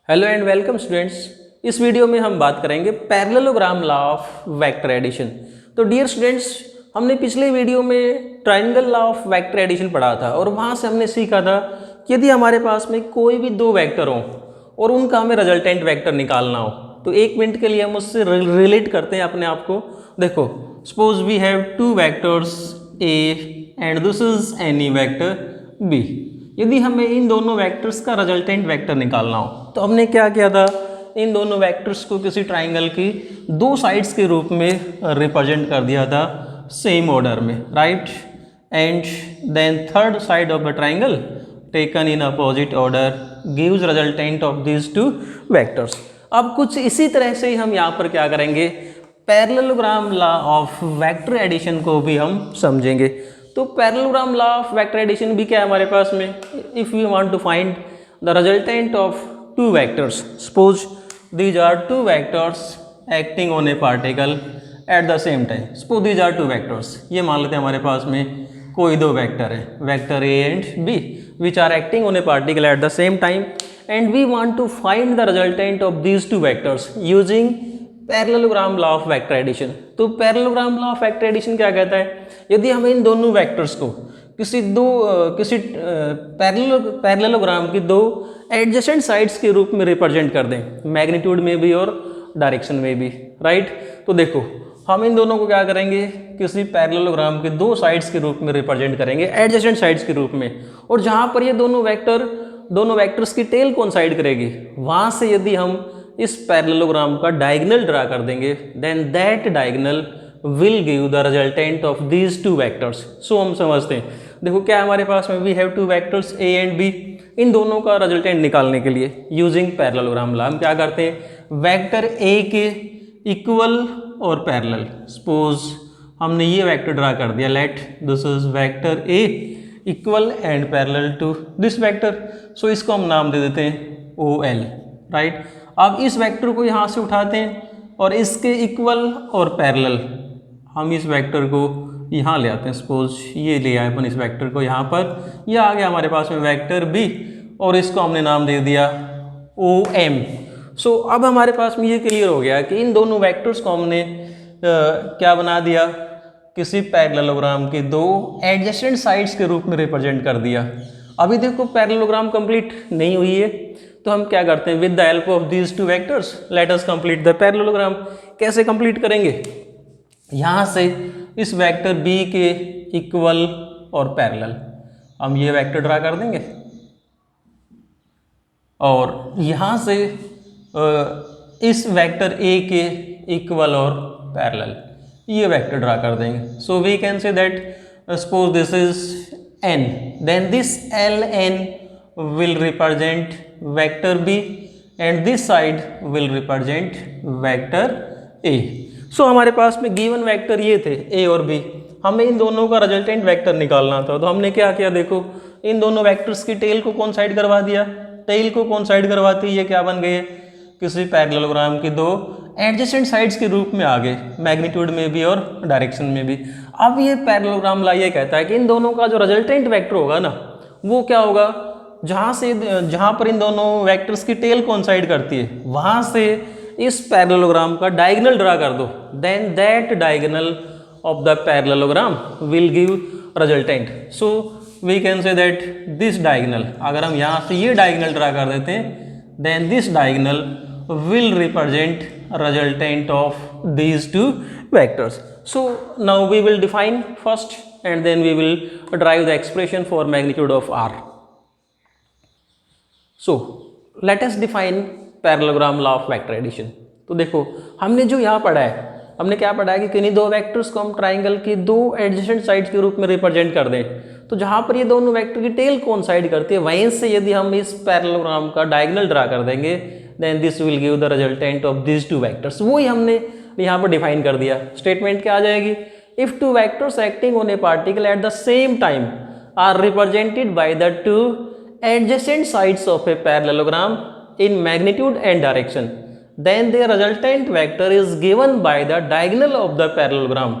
Hello and welcome students. इस video में हम बात करेंगे parallelogram law of vector addition. तो डियर स्टूडेंट्स, हमने पिछले वीडियो में triangle law of vector addition पढ़ा था और वहाँ से हमने सीखा था कि यदि हमारे पास में कोई भी दो वेक्टर हों और उनका हमें रिजल्टेंट वेक्टर निकालना हो तो एक मिनट के लिए हम उससे रिलेट करते हैं अपने आप को। देखो, suppose we have two vectors A and this is any vector B. यदि हमें इन दोनों वेक्टर्स का रिजल्टेंट वेक्टर निकालना हो तो हमने क्या किया था, इन दोनों वेक्टर्स को किसी ट्राइंगल की दो साइड्स के रूप में रिप्रेजेंट कर दिया था सेम ऑर्डर में, right. And then third side of the triangle taken in opposite order gives resultant of these two vectors. अब कुछ इसी तरह से ही हम यहाँ पर क्या करेंगे, parallelogram law of vector addition को भी हम समझेंगे। तो parallelogram law of vector addition भी क्या है हमारे पास में, if you want to find the resultant of two vectors, suppose these are two vectors acting on a particle at the same time. Suppose these are two vectors, ये मान लेते हैं हमारे पास में कोई दो वेक्टर है, vector A and B, which are acting on a particle at the same time and we want to find the resultant of these two vectors using parallelogram law of vector addition. तो parallelogram law of vector addition क्या कहता है, यदि हमें इन दोनों vectors को किसी parallelogram की दो एडजेसेंट साइड्स के रूप में रिप्रेजेंट कर दें, मैग्नीट्यूड में भी और डायरेक्शन में भी, राइट। तो देखो, हम इन दोनों को क्या करेंगे, किसी पैरेललोग्राम के दो साइड्स के रूप में रिप्रेजेंट करेंगे, एडजेसेंट साइड्स के रूप में। और जहाँ पर ये दोनों वेक्टर्स की टेल कोइंसाइड करेगी, वहाँ से यदि हम इस पैरेललोग्राम का डायगोनल ड्रा कर देंगे, then that diagonal will give the resultant of these two vectors. So हम समझते हैं, देखो क्या हमारे पास में, we have two vectors A and B, इन दोनों का रिजल्टेंट निकालने के लिए यूजिंग पैरेललोग्राम लॉ हम क्या करते हैं, वेक्टर ए के इक्वल और पैरेलल। सपोज हमने ये वेक्टर ड्रा कर दिया, let this is vector A equal and parallel to this vector. So इसको हम नाम दे देते हैं ओ एल, राइट। अब इस वेक्टर को यहाँ से उठाते हैं और इसके इक्वल और पैरेलल हम इस वेक्टर को यहाँ ले आते हैं। सपोज ये ले आए अपन इस वेक्टर को यहाँ पर, यह आ गया हमारे पास में वेक्टर बी और इसको हमने नाम दे दिया ओ एम। सो अब हमारे पास में ये क्लियर हो गया कि इन दोनों वेक्टर्स को हमने क्या बना दिया, किसी पैरेललोग्राम के दो एडजेसेंट साइड्स के रूप में रिप्रेजेंट कर दिया। अभी देखो पैरेललोग्राम कंप्लीट नहीं हुई है, तो हम क्या करते हैं, with the help of these two vectors let us complete the parallelogram. कैसे कंप्लीट करेंगे, यहाँ से इस वेक्टर बी के इक्वल और पैरेलल हम ये वेक्टर ड्रा कर देंगे और यहाँ से इस वेक्टर ए के इक्वल और पैरेलल ये वेक्टर ड्रा कर देंगे। So we can say that suppose this is N, then this L N will represent vector B and this side will represent vector A। So हमारे पास में given vector ये थे A और B, हमें इन दोनों का रिजल्टेंट वेक्टर निकालना था। तो हमने क्या किया, देखो इन दोनों वेक्टर्स की टेल को कौन साइड करवा दिया, टेल को कौन साइड करवाती ये क्या बन गए, किसी पैरेललोग्राम की दो एडजेसेंट साइड्स के रूप में आ गए, मैग्नीट्यूड में भी और डायरेक्शन में भी। अब ये पैरेललोग्राम लॉ ये कहता है कि इन दोनों का जो रिजल्टेंट वेक्टर होगा ना, वो क्या होगा, जहाँ पर इन दोनों वेक्टर्स की टेल कोइंसाइड करती है, वहाँ से इस पैरेललोग्राम का डायगोनल ड्रा कर दो, then that diagonal of the parallelogram will give resultant. So we can say that this diagonal, अगर हम यहाँ से ये डायगोनल ड्रा कर देते हैं, then this diagonal will represent resultant of these two vectors. So now we will define first and then we will drive the expression for magnitude of R. So let us define parallelogram law of vector addition. तो देखो हमने जो यहाँ पढ़ा है, हमने क्या पढ़ा है कि किन्हीं दो वेक्टर्स को हम ट्राइंगल की दो एडजेसेंट साइड्स के रूप में रिप्रेजेंट कर दें, तो जहाँ पर ये दोनों वेक्टर की टेल कोइंसाइड करती है, वहीं से यदि हम इस पैरेललोग्राम का डायगोनल ड्रा कर देंगे, then this will give the resultant of this two vectors. वही हमने यहाँ पर डिफाइन कर दिया। स्टेटमेंट क्या आ जाएगी, if two vectors acting on a particle at the same time are represented by the two adjacent sides of a parallelogram in magnitude and direction, then their resultant vector is given by the diagonal of the parallelogram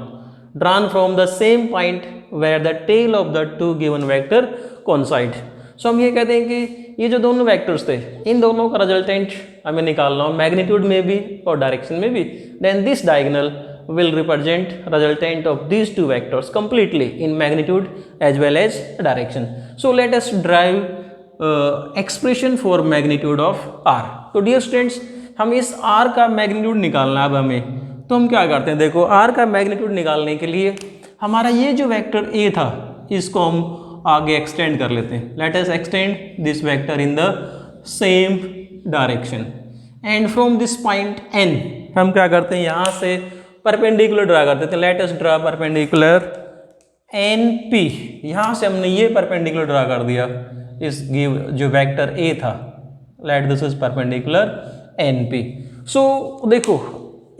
drawn from the same point where the tail of the two given vector coincide। सो हम ये कहते हैं कि ये जो दोनों vectors थे, इन दोनों का रिजल्टेंट हमें निकालना हो मैग्नीट्यूड में भी और डायरेक्शन में भी, then this diagonal will represent resultant of these two vectors completely in magnitude as well as direction. So let us derive expression for magnitude of r. तो dear students, हम इस r का magnitude निकालना है अब हमें, तो हम क्या करते हैं, देखो r का मैग्नीट्यूड निकालने के लिए हमारा ये जो वेक्टर a था इसको हम आगे एक्सटेंड कर लेते हैं. Let us extend this vector in the same direction and from this point n हम क्या करते हैं, यहाँ से परपेंडिकुलर ड्रा करते थे. Let us draw perpendicular N P. यहाँ से हमने ये परपेंडिकुलर ड्रा कर दिया इस गिव जो वेक्टर ए था. Let this is perpendicular N P. So देखो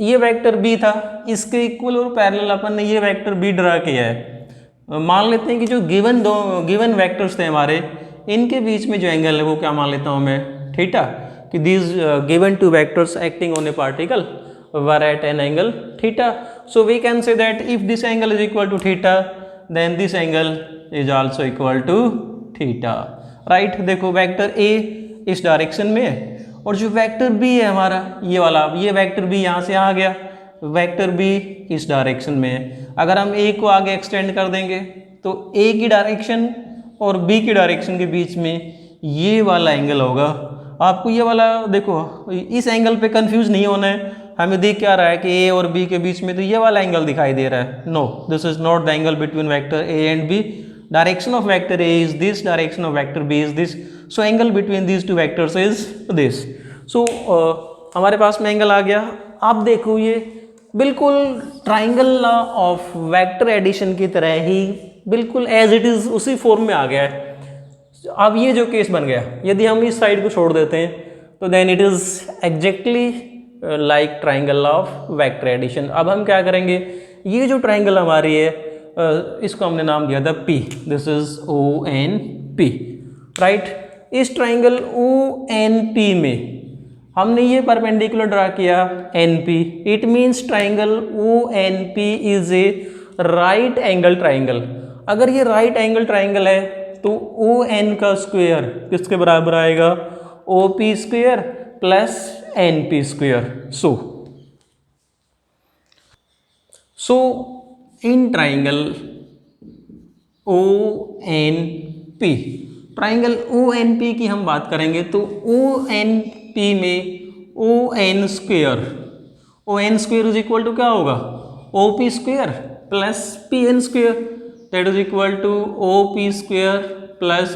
ये वेक्टर बी था, इसके इक्वल और पैरेलल अपन ने ये वेक्टर बी ड्रा किया है. मान लेते हैं कि जो गिवन वेक्टर्स थे हमारे, इनके बीच में जो एंगल है वो क्या मान लेता हूँ मैं, थीटा. कि these given to vectors acting on a particle were at an angle theta. So we can say that if this angle is equal to theta, then this angle is also equal to theta, right? देखो vector A इस direction में है और जो vector B है हमारा ये वाला, ये वेक्टर B यहाँ से आ गया, वेक्टर B इस डायरेक्शन में है. अगर हम A को आगे एक्सटेंड कर देंगे तो A की डायरेक्शन और B की डायरेक्शन के बीच में ये वाला एंगल होगा. आपको ये वाला देखो, इस एंगल पे कंफ्यूज नहीं होना है. हमें दिख क्या रहा है कि ए और बी के बीच में तो ये वाला एंगल दिखाई दे रहा है. No, this is not the angle between vector A and B. Direction of vector A is this, direction of vector B is this. So angle between this two vectors is this. So हमारे पास में angle आ गया. आप देखो ये बिल्कुल triangle of vector addition की तरह ही बिल्कुल एज इट इज उसी फॉर्म में आ गया है. अब ये जो केस बन गया, यदि हम इस साइड को छोड़ देते हैं तो then it is exactly like triangle of vector addition. अब हम क्या करेंगे, ये जो ट्राइंगल हमारी है इसको हमने नाम दिया था P. This is ONP, right. इस ट्राइंगल ONP में हमने ये परपेंडिकुलर ड्रा किया NP. It means triangle ONP is a right angle triangle. अगर ये राइट एंगल ट्राइंगल है तो ON का स्क्वायर किसके बराबर आएगा, OP square plus NP square. So in triangle ONP, triangle ONP की हम बात करेंगे तो ONP में ON square is equal to क्या होगा, OP square plus PN square. That is equal to OP square plus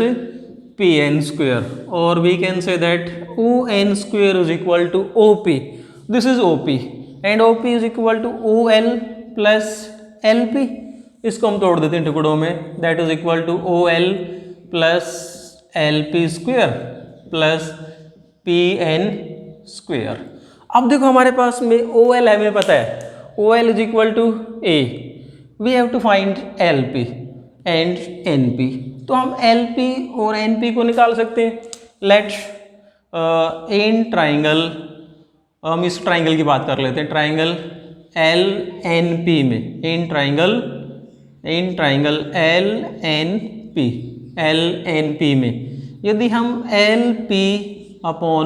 PN square, or we can say that ON square is equal to OP. This is OP and OP is equal to OL plus LP. इसको हम तोड़ देते हैं टुकड़ों में. That is equal to OL plus LP square plus PN square. अब देखो हमारे पास में OL हमें पता है, OL is equal to A. We have to find LP and NP. तो हम LP और NP को निकाल सकते हैं. लेट्स इन ट्राइंगल, हम इस ट्राइंगल की बात कर लेते हैं, ट्राइंगल LNP में, इन ट्राइंगल LNP में यदि हम LP अपॉन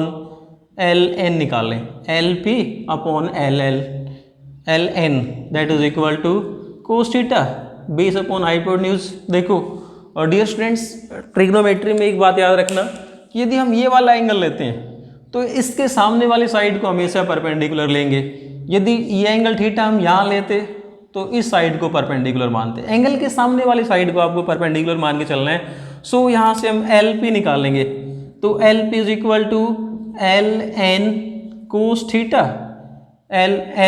LN निकालें, LP upon LN that is equal to cos theta base upon hypotenuse. देखो और डियर स्टूडेंट्स, ट्रिग्नोमेट्री में एक बात याद रखना, यदि हम ये वाला एंगल लेते हैं तो इसके सामने वाली साइड को हमेशा परपेंडिकुलर लेंगे. यदि ये एंगल थीटा हम यहाँ लेते तो इस साइड को परपेंडिकुलर मानते. एंगल के सामने वाली साइड को आपको परपेंडिकुलर मान के चलना है. सो यहाँ से हम LP निकालेंगे तो LP is equal to LN cos theta.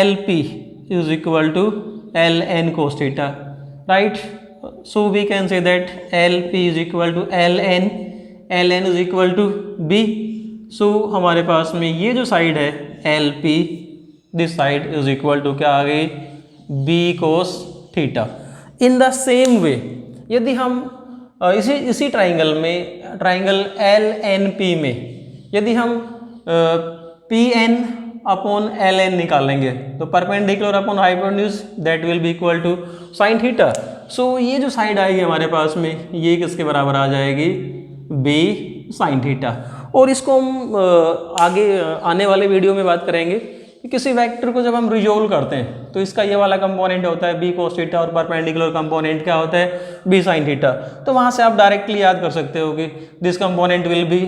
LP is equal to LN cos theta, right. So we can say that LP is equal to LN is equal to B. So हमारे पास में ये जो side है LP, this side is equal to क्या आ गई, B cos theta. In the same way यदि हम इसी ट्राइंगल में, ट्राइंगल LNP में यदि हम PN अपॉन LN निकालेंगे तो perpendicular upon hypotenuse that will be equal to sine theta. So ये जो साइड आएगी हमारे पास में ये किसके बराबर आ जाएगी, बी साइन थीटा। और इसको हम आगे आने वाले वीडियो में बात करेंगे कि किसी वेक्टर को जब हम रिजोल्व करते हैं तो इसका ये वाला कंपोनेंट होता है बी कोस थीटा और परपेंडिकुलर कंपोनेंट क्या होता है बी साइन थीटा। तो वहाँ से आप डायरेक्टली याद कर सकते हो कि दिस कंपोनेंट विल बी,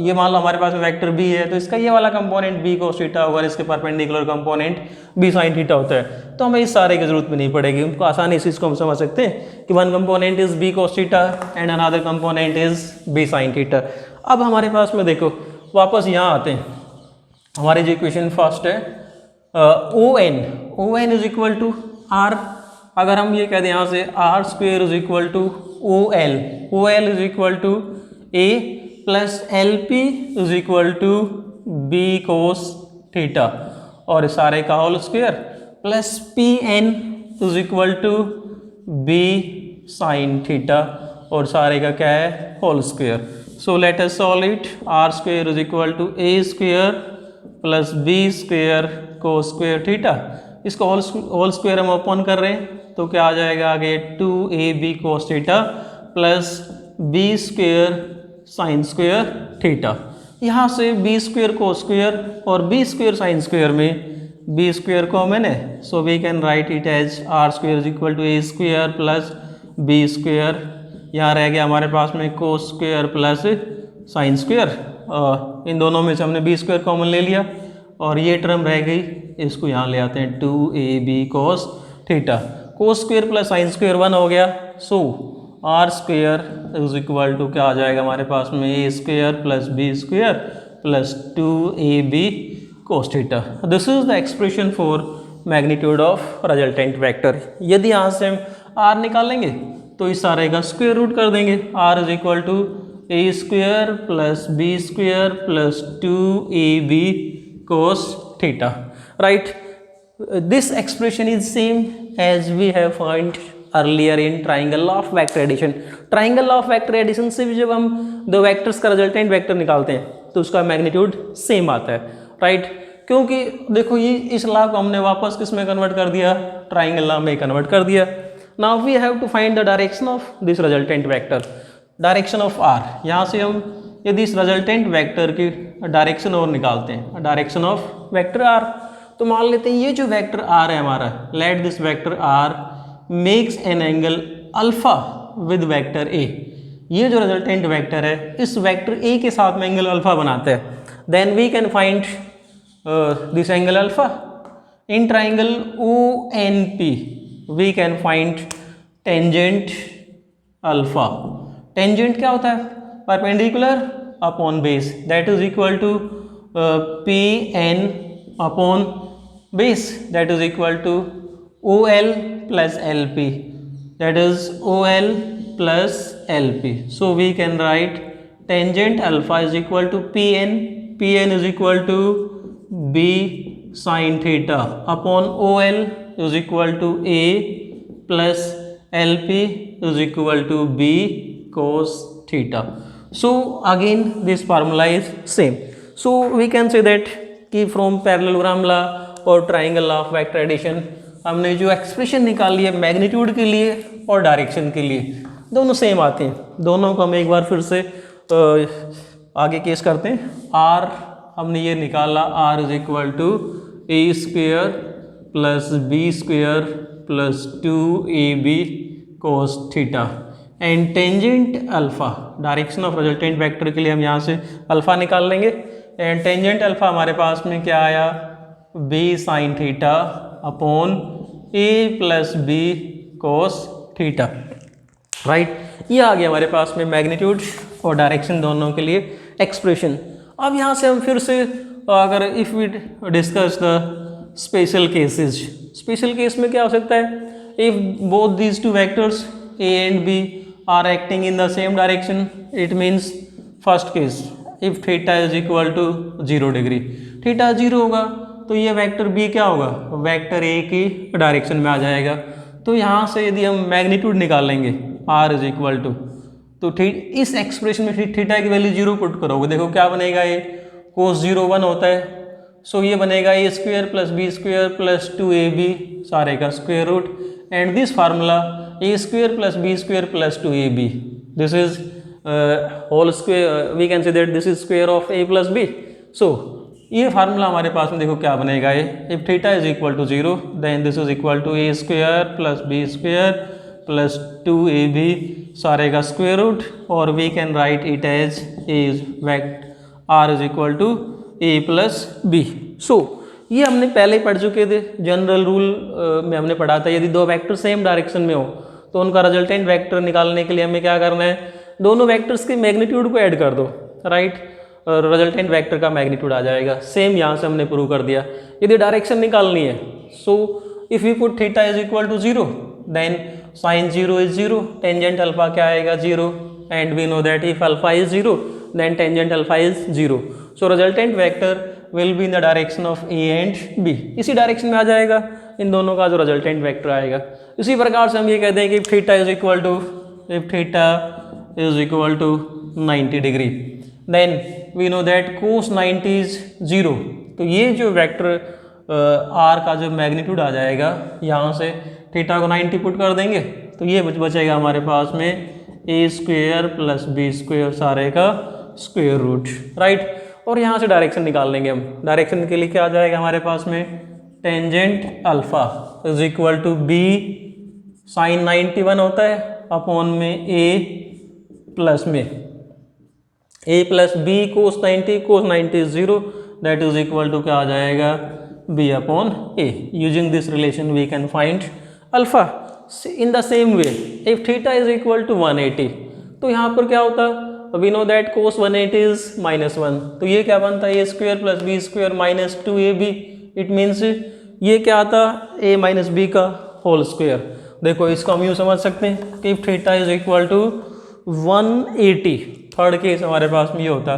ये मान लो हमारे पास वेक्टर बी है तो इसका ये वाला कंपोनेंट बी कोस थीटा होगा, इसके perpendicular component B sine theta होता है। तो हमें इस सारे की जरूरत भी नहीं पड़ेगी, उनको आसानी से इसको हम समझ सकते हैं कि one component is B cos theta and another component is B sine theta. अब हमारे पास में देखो वापस यहाँ आते हैं, हमारी जो इक्वेशन फर्स्ट है O N is equal to R. अगर हम ये कह दें यहाँ से R square is equal to O L is equal to A plus L P is equal to B cos theta और सारे का whole square plus P N is equal to B sine theta और सारे का क्या है whole square. So let us solve it. R square is equal to A square plus B square cos square theta, इसको whole square हम open कर रहे हैं तो क्या आ जाएगा आगे 2ab cos theta plus B square sine square theta. यहाँ से बी स्क्वेयर को स्क्वेयर और बी स्क्वेयर साइन स्क्वेयर में बी स्क्वेयर कॉमन है, so we can write it as R square is equal to A square plus B square. यहाँ रह गया हमारे पास में cos square plus sine square, इन दोनों में से हमने बी स्क्वेयर कॉमन ले लिया और ये टर्म रह गई, इसको यहाँ ले आते हैं 2ab cos theta. Cos square plus sine square 1 हो गया, so R square is equal to क्या आ जाएगा हमारे पास में A square plus B square plus 2ab cos theta. This is the expression for magnitude of resultant vector. यदि यहाँ से हम आर निकालेंगे तो इस सारे का स्क्वेयर रूट कर देंगे, R is equal to A square plus B square plus 2ab cos theta, right? This expression is same as we have found earlier in triangle of vector addition. Triangle of vector addition से भी जब हम दो vectors का resultant vector निकालते हैं तो उसका मैग्नीट्यूड सेम आता है, राइट? क्योंकि देखो ये इस लॉ को हमने वापस किस में कन्वर्ट कर दिया, ट्राइंगल लॉ में कन्वर्ट कर दिया। Now we have to find the direction of this resultant vector, direction of R. यहाँ से हम यदि इस रिजल्टेंट वेक्टर की डायरेक्शन और निकालते हैं, डायरेक्शन ऑफ वेक्टर आर, तो मान लेते हैं ये जो वेक्टर आर है हमारा, let this vector R makes an angle alpha with vector A. ये जो रिजल्टेंट वेक्टर है इस वेक्टर ए के साथ में एंगल अल्फा बनाते हैं, then we can find this angle alpha in triangle ONP। We can find tangent alpha. Tangent क्या होता है, perpendicular upon base, that is equal to PN upon base, that is equal to OL plus LP, that is OL plus LP। So we can write tangent alpha is equal to PN is equal to B sine theta upon OL is equal to A plus LP is equal to B cos theta. So again this formula is same. So we can say that कि from parallelogram law और triangle law of vector addition हमने जो expression निकाली है magnitude के लिए और direction के लिए दोनों सेम आते हैं। दोनों को हम एक बार फिर से आगे केस करते हैं। आर हमने ये निकाला, R is equal to A square plus B square plus 2ab cos theta and tangent alpha, direction of resultant vector के लिए हम यहाँ से अल्फा निकाल लेंगे एंड टेंजेंट अल्फा हमारे पास में क्या आया, B sine theta upon A plus B cos theta, right? ये आ गया हमारे पास में मैग्नीट्यूड और डायरेक्शन दोनों के लिए एक्सप्रेशन। अब यहाँ से हम फिर से अगर if we discuss the special cases, special case में क्या हो सकता है, if both these two vectors A and B are acting in the same direction, it means first case if theta is equal to 0 degree, theta 0 होगा तो ये vector B क्या होगा, वेक्टर ए की डायरेक्शन में आ जाएगा। तो यहाँ से यदि हम मैग्नीट्यूड निकालेंगे r इज इक्वल टू, तो इस एक्सप्रेशन में थीटा की वैल्यू 0 पुट करोगे, देखो क्या बनेगा, ये कोस 0 1 होता है, सो ये बनेगा A square plus B square plus 2ab सारे का square root and this formula A square plus B square plus 2ab, this is whole square, we can say that this is square of A plus B. So ये formula हमारे पास में देखो क्या बनेगा, ये if theta is equal to 0 then this is equal to A square plus B square plus 2ab सारे का स्क्वेयर रूट, और we can write it as is vector R is equal to A plus B. So ये हमने पहले ही पढ़ चुके थे, general rule में हमने पढ़ा था, यदि दो वेक्टर सेम डायरेक्शन में हो तो उनका रिजल्टेंट वेक्टर निकालने के लिए हमें क्या करना है, दोनों वेक्टर्स के मैग्नीट्यूड को ऐड कर दो, राइट, और रिजल्टेंट वेक्टर का मैग्नीट्यूड आ जाएगा। सेम यहाँ से हमने प्रूव कर दिया। यदि डायरेक्शन निकालनी है, so if you put theta is equal to 0 then sine 0 is 0, tangent alpha क्या आएगा 0, and we know that if alpha is 0 then tangent alpha is 0। So resultant vector will be in the direction of A and B, इसी direction में आ जाएगा इन दोनों का जो resultant vector आएगा। इसी प्रकार से हम ये कहते हैं कि theta is equal to, if theta is equal to 90 degree then we know that cos 90 is 0। तो ये जो वेक्टर आर का जो मैग्नीट्यूड आ जाएगा, यहाँ से थीटा को 90 पुट कर देंगे तो ये बचेगा हमारे पास में A square plus B square सारे का स्क्वेयर रूट, राइट। और यहाँ से डायरेक्शन निकाल लेंगे हम। डायरेक्शन के लिए क्या आ जाएगा हमारे पास में, tangent alpha is equal to B sine 91 होता है अपॉन में ए प्लस में A plus B cos 90 is 0 that is equal to क्या आ जाएगा, B upon A. Using this relation we can find alpha. In the same way if theta is equal to 180, तो यहाँ पर क्या होता, we know that cos 180 is -1, तो ये क्या बनता है, ए square plus B square minus 2ab। It means ये क्या आता, a माइनस बी का होल स्क्वेयर। देखो इसको हम यूँ समझ सकते हैं कि if theta is equal to 180, third case हमारे पास में ये होता,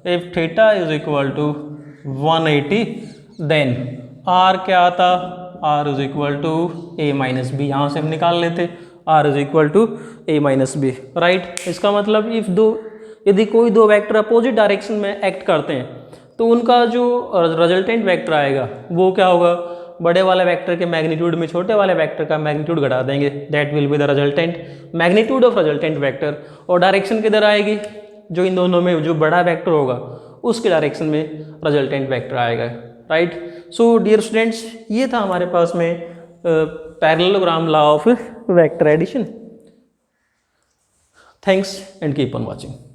if theta is equal to 180 then R क्या आता, R is equal to A minus B. यहाँ से हम निकाल लेते R is equal to A minus B, right. इसका मतलब यदि कोई दो वेक्टर अपोजिट डायरेक्शन में एक्ट करते हैं तो उनका जो रिजल्टेंट वेक्टर आएगा वो क्या होगा, बड़े वाले वेक्टर के मैग्नीट्यूड में छोटे वाले वेक्टर का मैग्नीट्यूड घटा देंगे, that will be the resultant magnitude of resultant vector. और डायरेक्शन किधर आएगी, जो इन दोनों में जो बड़ा वेक्टर होगा उसके डायरेक्शन में रिजल्टेंट वेक्टर आएगा, राइट। सो डियर स्टूडेंट्स, ये था हमारे पास में parallelogram law of vector addition. Thanks and keep on watching.